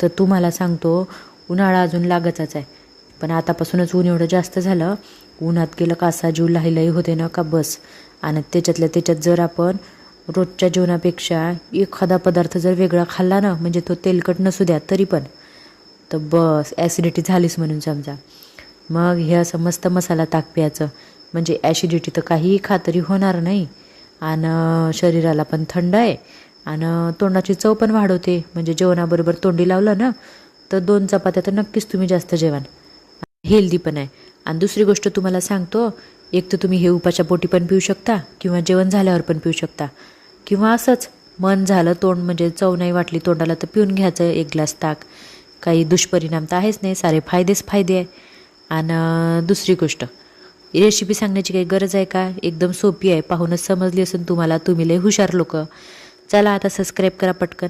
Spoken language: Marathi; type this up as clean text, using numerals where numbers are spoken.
तर तुम्हाला सांगतो उन्हाळा अजून लागतच आहे, पण आतापासूनच ऊन एवढं जास्त झालं, उन्हात गेलं का असा जीव लाही होते ना का बस. आणि त्याच्यातल्या त्याच्यात जर आपण रोजच्या जेवणापेक्षा एखादा पदार्थ जर वेगळा खाल्ला ना, म्हणजे तो तेलकट नसू द्या तरी पण, तर बस ॲसिडिटी झालीच म्हणून समजा. मग हे असं मस्त मसाला ताक प्यायचं, म्हणजे ॲसिडिटी तर काहीही खा तरी होणार नाही, आणि शरीराला पण थंड आहे, आणि तोंडाची चव पण वाढवते. म्हणजे जेवणाबरोबर तोंडी लावलं ना तर 2 चपात्या तर नक्कीच तुम्ही जास्त जेवाल. हेल्दी पण आहे. आणि दुसरी गोष्ट तुम्हाला सांगतो, एक तर तुम्ही हे उपाच्या पोटी पण पिऊ शकता, किंवा जेवण झाल्यावर पण पिऊ शकता, किंवा असंच मन झालं तोंड म्हणजे चव नाही वाटली तोंडाला तर पिऊन घ्यायचं 1 ग्लास ताक. काही दुष्परिणाम तर आहेच नाही, सारे फायदेच फायदे आहे. आणि दुसरी गोष्ट, रेसिपी सांगण्याची काही गरज आहे का, एकदम सोपी आहे, पाहूनच समजली असेल तुम्हाला, तुम्ही लय हुशार लोक. चला आता सबस्क्राईब करा पटकन.